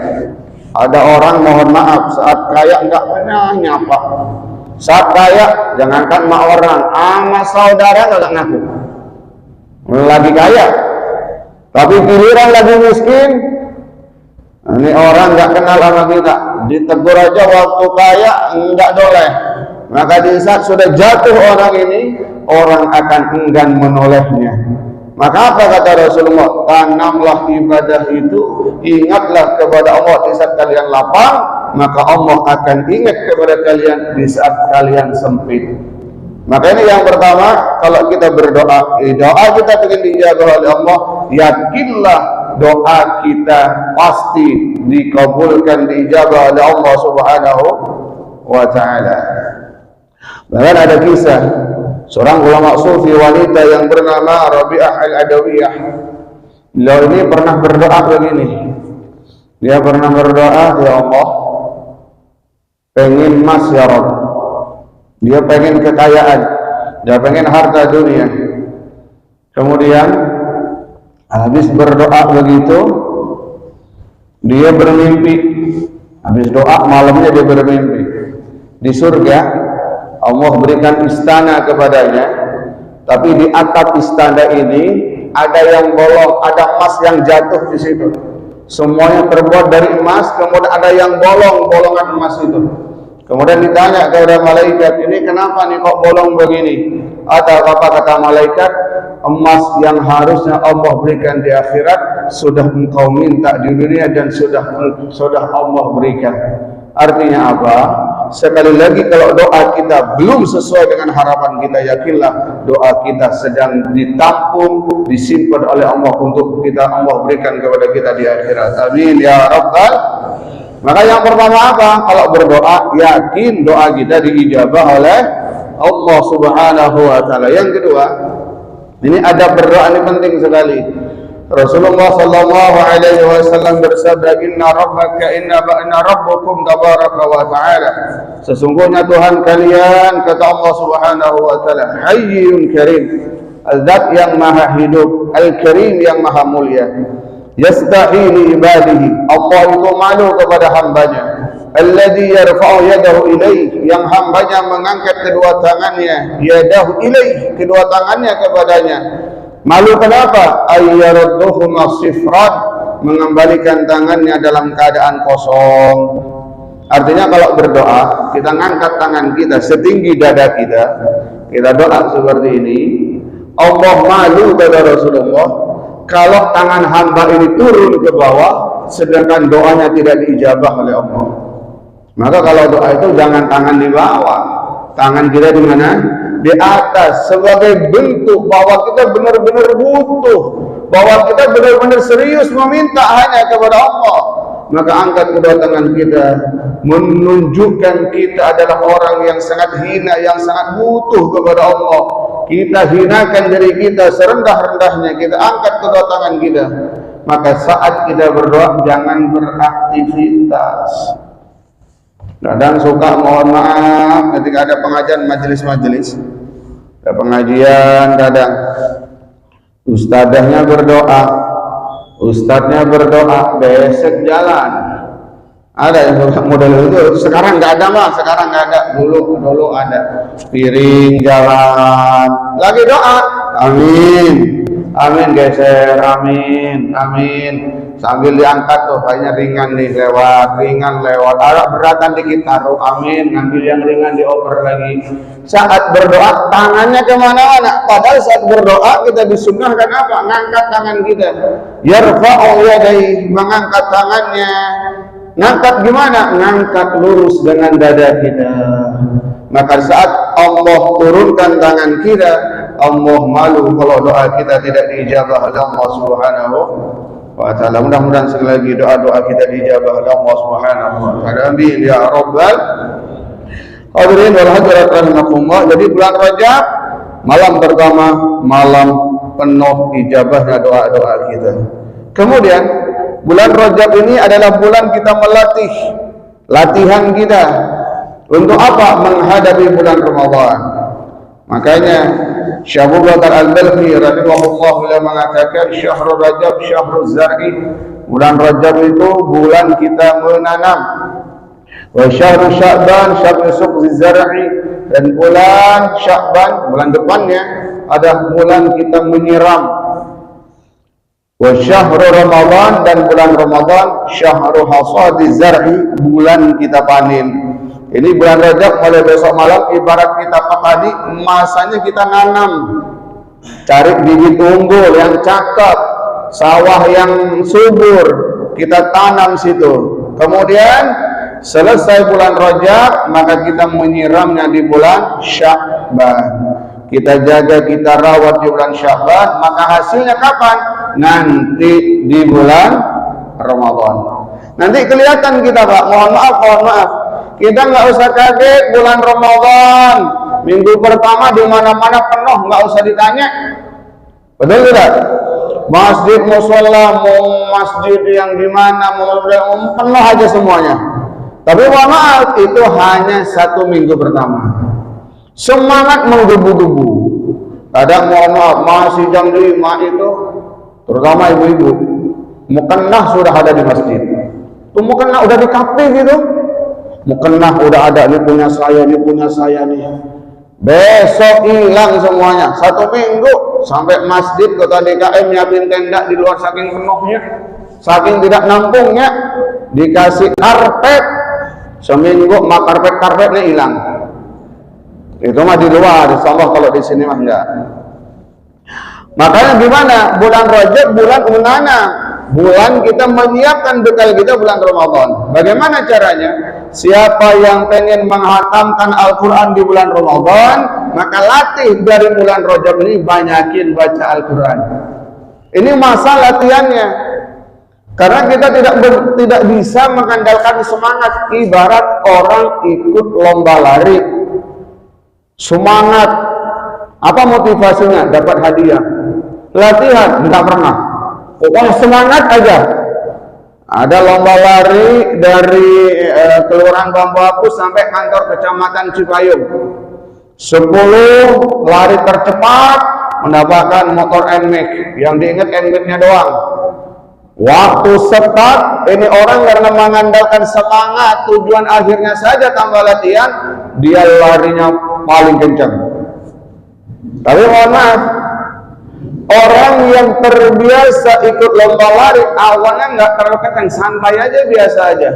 Ada orang mohon maaf saat kaya enggak pernah nyapa. Saat kaya jangankan sama orang, sama saudara enggak ngaku. Lagi kaya, tapi giliran lagi miskin, ini orang enggak kenal sama kita, ditegur aja waktu kaya enggak doleh. Maka di saat sudah jatuh orang ini, orang akan enggan menolehnya. Maka apa kata Rasulullah? Tanamlah ibadah itu, ingatlah kepada Allah di saat kalian lapang, maka Allah akan ingat kepada kalian di saat kalian sempit. Maka ini yang pertama, kalau kita berdoa, doa kita ingin dijabah oleh Allah, yakinlah doa kita pasti dikabulkan, dijabah oleh Allah Subhanahu wa ta'ala. Bahkan ada kisah seorang ulama sufi wanita yang bernama Rabi'ah al-Adawiyah. Beliau ini pernah berdoa begini. Dia pernah berdoa, ya Allah, pengen emas ya Rabb. Dia pengen kekayaan, dia pengen harta dunia. Kemudian habis berdoa begitu, dia bermimpi. Habis doa malamnya dia bermimpi. Di surga Allah berikan istana kepadanya, tapi di atap istana ini ada yang bolong, ada emas yang jatuh di situ. Semuanya terbuat dari emas, kemudian ada yang bolong, bolongan emas itu. Kemudian ditanya kepada malaikat, ini kenapa nih kok bolong begini? Ada apa kata malaikat? Emas yang harusnya Allah berikan di akhirat sudah engkau minta di dunia dan sudah Allah berikan. Artinya apa? Sekali lagi kalau doa kita belum sesuai dengan harapan kita, yakinlah doa kita sedang ditampung, disimpan oleh Allah untuk kita, Allah berikan kepada kita di akhirat. Amin ya Rabbal. Maka yang pertama apa? Kalau berdoa, yakin doa kita diijabah oleh Allah Subhanahu wa ta'ala. Yang kedua, ini ada berdoa ini penting sekali. Rasulullah sallallahu alaihi wasallam bersabda, inna rabbukum tabaraka wa ta'ala. Sesungguhnya Tuhan kalian, kata Allah Subhanahu wa ta'ala, hayyun karim, Al-Zat yang maha hidup, Al-Karim yang maha mulia. Yastahi li ibadihi, Allah itu malu kepada hambanya. Alladhi yarfa'u yadahu ilaih, yang hambanya mengangkat kedua tangannya, yadahu ilaih, kedua tangannya kepadanya. Malu kenapa? Ayyarudduhuma sifran, mengembalikan tangannya dalam keadaan kosong. Artinya kalau berdoa, kita ngangkat tangan kita setinggi dada kita doa seperti ini. Allah malu kata Rasulullah kalau tangan hamba ini turun ke bawah, sedangkan doanya tidak diijabah oleh Allah. Maka kalau doa itu jangan tangan di bawah, tangan kita di mana? Di atas, sebagai bentuk bahwa kita benar-benar butuh, bahwa kita benar-benar serius meminta hanya kepada Allah. Maka angkat kedua tangan kita, menunjukkan kita adalah orang yang sangat hina, yang sangat butuh kepada Allah. Kita hinakan diri kita serendah-rendahnya, kita angkat kedua tangan kita. Maka saat kita berdoa jangan beraktivitas. Kadang suka mohon maaf ketika ada pengajian majelis-majelis, ada pengajian, kadang ustadznya berdoa, ustadznya berdoa, besok jalan. Ada yang model itu, sekarang nggak ada mah, sekarang nggak ada, dulu ada. Piring jalan, lagi doa, amin, amin geser, amin, amin. Sambil diangkat tuh, kayaknya ringan nih lewat, agak beratan dikit taruh, amin, ngambil yang ringan dioper lagi. Saat berdoa tangannya kemana-mana, padahal saat berdoa kita disunnahkan apa? Ngangkat tangan kita. Yarfa'u yadayhi, mengangkat tangannya. Ngangkat gimana? Ngangkat lurus dengan dada kita. Maka saat Allah turunkan tangan kita, Allah malu kalau doa kita tidak diijabah oleh Allah Subhanahu wa ta'ala. Mudah-mudahan sekali lagi doa-doa kita diijabah oleh Allah Subhanahu wa ta'ala. Amin ya Rabbal hadirin wal hadirat rahimakumullah. Jadi bulan Rajab, malam pertama, malam penuh ijabahnya doa-doa kita. Kemudian bulan Rajab ini adalah bulan kita melatih, latihan kita untuk apa? Menghadapi bulan Ramadan. Makanya Syekh Abu Bakar Al-Balkhi radhiyallahu anhu mengatakan syahrul Rajab syahrul zar'i. Bulan Rajab itu bulan kita menanam. Wa syahrul Sya'ban syahrul suqzi zar'i, dan bulan Sya'ban bulan depannya ada bulan kita menyiram. Wa syahrul Ramadan, dan bulan Ramadan syahrul hasadi zar'i, bulan kita panen. Ini bulan Rajab mulai besok malam ibarat kita petani, masanya kita nanam, cari bibit unggul yang cakep, sawah yang subur, kita tanam situ. Kemudian selesai bulan Rajab, maka kita menyiramnya di bulan Sya'ban. Kita jaga, kita rawat di bulan Sya'ban, maka hasilnya kapan? Nanti di bulan Ramadan. Nanti kelihatan kita, Pak. Mohon maaf. Kita nggak usah kaget bulan Ramadan, minggu pertama di mana-mana penuh, nggak usah ditanya. Betul tidak? Masjid mushola, mau masjid yang di mana, mau penuh aja semuanya. Tapi mohon maaf, itu hanya 1 minggu pertama. Semangat menggebu-gebu. Kadang mohon maaf, masih jam 5 itu, terutama ibu-ibu, mukennah sudah ada di masjid. Tuh mukennah udah di kafe gitu. Mukennah udah ada, ini punya saya nih. Besok hilang semuanya. 1 minggu sampai masjid kota DKM nyiapin tenda di luar saking penuhnya, saking tidak nampungnya, dikasih karpet. Seminggu mak karpetnya hilang. Itu mah di luar, insyaallah. Kalau di sini mah enggak. Makanya gimana? Bulan Rajab bulan menanam, bulan kita menyiapkan bekal kita bulan Ramadan. Bagaimana caranya? Siapa yang pengen menghatamkan Al-Quran di bulan Ramadan, maka latih dari bulan Rajab ini, banyakin baca Al-Quran. Ini masa latihannya. Karena kita tidak bisa mengandalkan semangat. Ibarat orang ikut lomba lari. Semangat. Apa motivasinya? Dapat hadiah. Latihan, tidak pernah. Pokoknya semangat aja. Ada lomba lari dari Kelurahan Bambu Apus sampai kantor Kecamatan Cipayung. 10 lari tercepat mendapatkan motor NMAX. Yang diingat NMAX-nya doang. Waktu start, ini orang karena mengandalkan semangat, tujuan akhirnya saja tambah latihan, dia larinya paling kencang. Tapi mohon maaf, orang yang terbiasa ikut lomba lari awalnya nggak terlalu kencang, santai aja, biasa aja.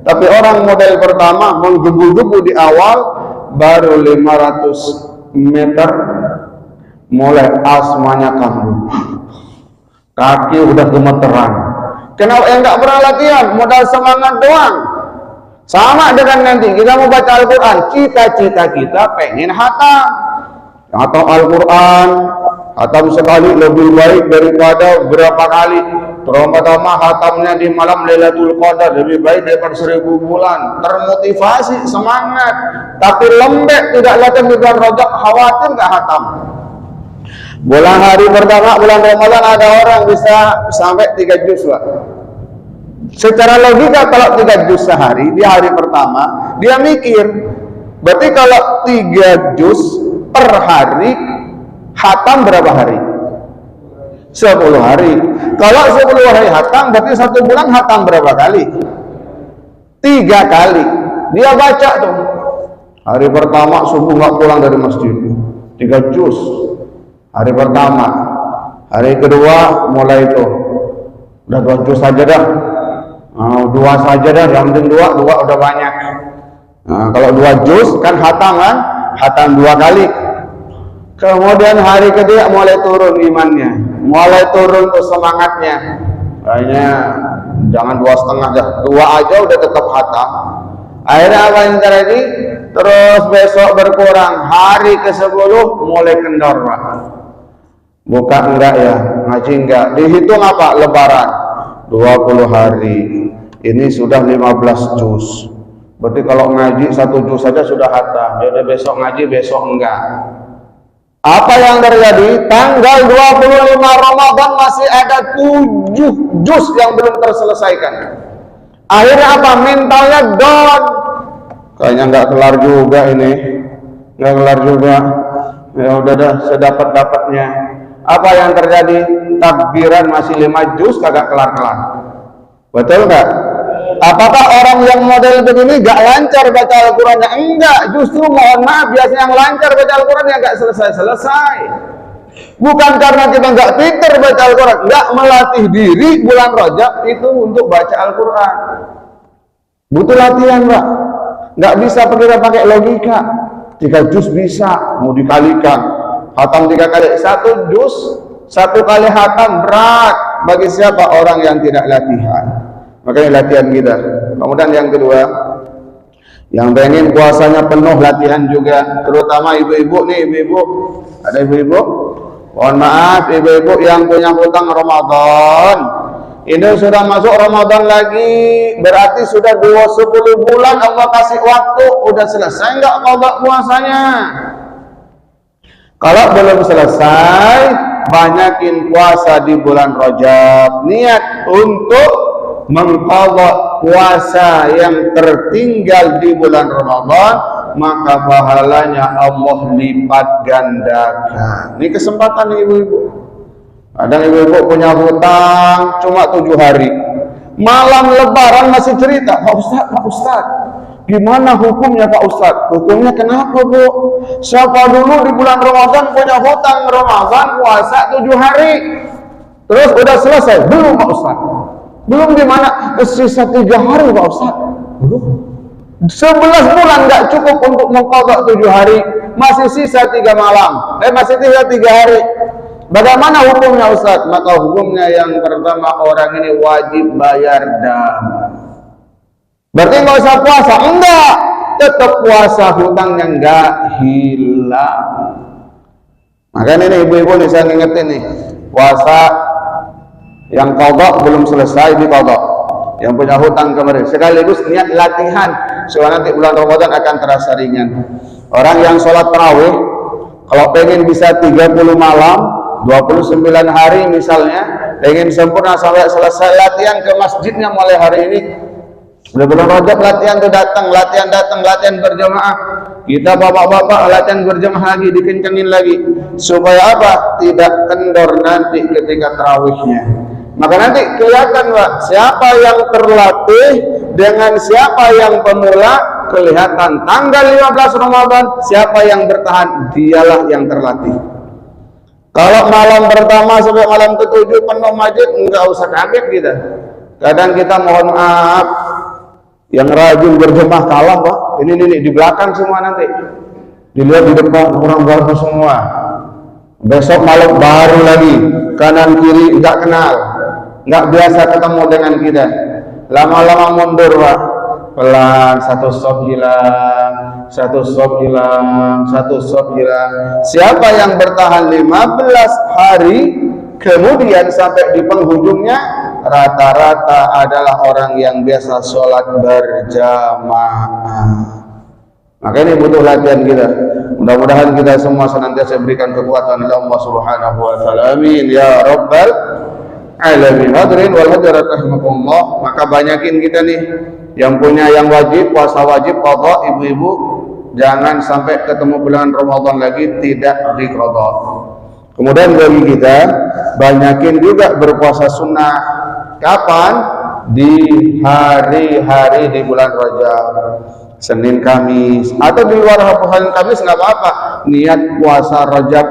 Tapi orang model pertama menggebu-gebu di awal, baru 500 meter mulai asmanya kambuh, kaki udah gemeteran. Kenapa yang nggak pernah latihan, modal semangat doang? Sama dengan nanti kita mau baca Al-Quran, cita-cita kita pengen hatam Al-Quran. Hatam sekali lebih baik daripada berapa kali. Terutama hatamnya di malam Lailatul Qadar lebih baik daripada 1000 bulan. Termotivasi, semangat. Tapi lembek, tidak latihan di bulan Rajab, khawatir nggak hatam. Bulan hari pertama bulan Ramadan ada orang bisa sampai 3 juz, Pak. Secara logika kalau 3 juz sehari di hari pertama, dia mikir, berarti kalau 3 juz per hari, hatam berapa hari? 10 hari. Kalau 10 hari hatam, berarti 1 bulan hatam berapa kali? 3 kali. Dia baca tuh. Hari pertama subuh nggak pulang dari masjid, 3 juz. Hari pertama. Hari kedua mulai itu, udah 2 juz saja dah. 2 saja dah, yang penting 2 udah banyak. Nah, kalau 2 juz kan hatam kan? Hatam 2 kali. Kemudian hari ketiga mulai turun imannya, mulai turun tuh semangatnya. Kayaknya jangan 2,5 dah, 2 aja udah tetap hatam. Akhirnya apa yang terjadi? Terus besok berkurang, hari ke-10 mulai kendor, Pak. Buka enggak ya, ngaji enggak. Dihitung apa? Lebaran 20 hari. Ini sudah 15 juz. Berarti kalau ngaji 1 juz saja sudah hatam. Jadi besok ngaji, besok enggak. Apa yang terjadi? Tanggal 25 Ramadan masih ada 7 juz yang belum terselesaikan. Akhirnya apa? Mentalnya down. Kayaknya nggak kelar juga ini. Nggak kelar juga. Ya udah dah, sedapat-dapatnya. Apa yang terjadi? Takbiran masih 5 juz kagak kelar-kelar. Betul nggak? Apakah orang yang model begini gak lancar baca Al-Qurannya? Enggak, justru mohon maaf, biasanya yang lancar baca Al-Quran yang gak selesai-selesai. Bukan karena kita gak pinter baca Al-Quran, gak melatih diri bulan Rajab itu untuk baca Al-Quran. Butuh latihan, Pak. Gak bisa kita pakai logika. 3 juz bisa, mau dikalikan. Hatam 3 kali, 1 juz, 1 kali hatam berat bagi siapa orang yang tidak latihan. Makanya latihan kita. Kemudian yang kedua, yang pengen puasanya penuh latihan juga, terutama ibu-ibu nih, ibu-ibu. Ada ibu-ibu? Mohon maaf, ibu-ibu yang punya hutang Ramadan. Ini sudah masuk Ramadan lagi, berarti sudah 10 bulan Allah kasih waktu, udah selesai nggak qada puasanya? Kalau belum selesai, banyakin puasa di bulan Rajab. Niat untuk mengqadha puasa yang tertinggal di bulan Ramadan, maka pahalanya Allah lipat gandakan. Ini kesempatan ibu-ibu. Ada ibu-ibu punya hutang cuma 7 hari. Malam Lebaran masih cerita, Pak Ustaz, gimana hukumnya Pak Ustaz? Hukumnya kenapa Bu? Siapa dulu di bulan Ramadan punya hutang Ramadan puasa 7 hari, terus udah selesai? Belum Pak Ustaz. Belum di mana? Sisa 3 hari Pak Ustaz. Belum. 11 bulan nggak cukup untuk mengqadha 7 hari. Masih sisa 3 malam. Masih sisa 3 hari. Bagaimana hukumnya Ustaz? Maka hukumnya yang pertama, orang ini wajib bayar dam. Berarti nggak usah puasa? Enggak. Tetap puasa, hutangnya nggak hilang. Makanya ini ibu-ibu nih saya ngingetin nih. Puasa yang qadha belum selesai di qadha, yang punya hutang kemarin sekaligus niat latihan supaya nanti bulan Ramadan akan terasa ringan. Orang yang sholat tarawih kalau pengen bisa 30 malam 29 hari misalnya, pengen sempurna sampai selesai latihan ke masjidnya mulai hari ini. Bulan Rajab latihan tuh datang, latihan berjamaah. Kita bapak-bapak latihan berjamaah lagi, dikencengin lagi supaya apa? Tidak kendor nanti ketika tarawihnya. Maka nanti kelihatan Pak, siapa yang terlatih dengan siapa yang pemula, kelihatan tanggal 15 Ramadan siapa yang bertahan, dialah yang terlatih. Kalau malam pertama sampai malam ke-7 penuh masjid, enggak usah kaget kita. Kadang kita mohon maaf, yang rajin berjemaah kalah Pak. Ini di belakang semua nanti. Dilihat di depan orang baru semua. Besok malam baru lagi, kanan kiri enggak kenal. Nggak biasa ketemu dengan kita, lama-lama mundur Pak, pelan, satu stop hilang, satu stop hilang, satu stop hilang. Siapa yang bertahan 15 hari kemudian sampai di penghujungnya, rata-rata adalah orang yang biasa sholat berjamaah. Maka ini butuh latihan kita. Mudah-mudahan kita semua senantiasa berikan kekuatan oleh Allah Subhanahu wa taala. Amin ya rabbal alamin. Hadirin wal hadirat rahimakumullah. Maka banyakin kita nih yang punya yang wajib, puasa wajib qadha, ibu-ibu jangan sampai ketemu bulan Ramadan lagi tidak diqadha. Kemudian bagi kita banyakin juga berpuasa sunnah. Kapan? Di hari-hari di bulan Rajab, Senin Kamis, atau di luar hari Kamis nggak apa-apa. Niat puasa Rajab,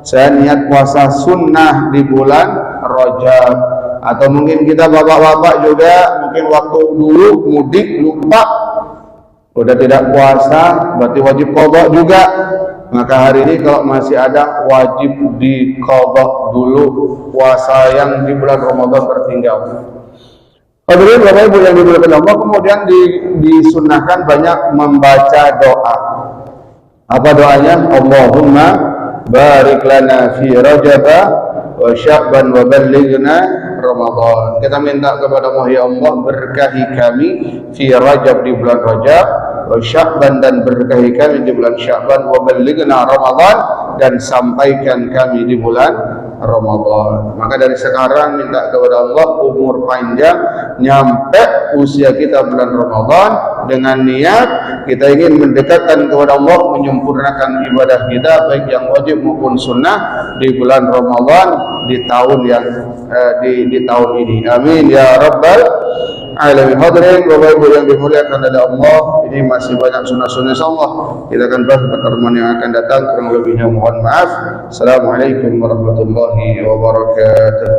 saya niat puasa sunnah di bulan Rajab. Atau mungkin kita bapak-bapak juga mungkin waktu dulu mudik lupa, udah tidak puasa, berarti wajib qadha juga. Maka hari ini kalau masih ada, wajib diqadha dulu puasa yang di bulan Ramadan tertinggal. Hadirin Bapak Ibu yang dimuliakan Allah, kemudian disunnahkan banyak membaca doa. Apa doanya? Allahumma barik lana fi Rajab wa Sya'ban wa ballighna Ramadan. Kita minta kepada Allah, ya Allah berkahi kami fi Rajab, di bulan Rajab, Sya'ban dan berkahi kami di bulan Sya'ban, wa ballighna Ramadan dan sampaikan kami di bulan Ramadan. Maka dari sekarang minta kepada Allah umur panjang nyampe usia kita bulan Ramadan dengan niat kita ingin mendekatkan kepada Allah, menyempurnakan ibadah kita baik yang wajib maupun sunnah di bulan Ramadan di tahun yang di tahun ini. Amin ya rabbal alamin. Hadirin Bapak Ibu yang dimuliakan oleh Allah, ini masih banyak sunnah-sunnah insyaallah kita akan bahas pertemuan yang akan datang. Kurang lebihnya mohon maaf. Assalamualaikum warahmatullahi wabarakatuh.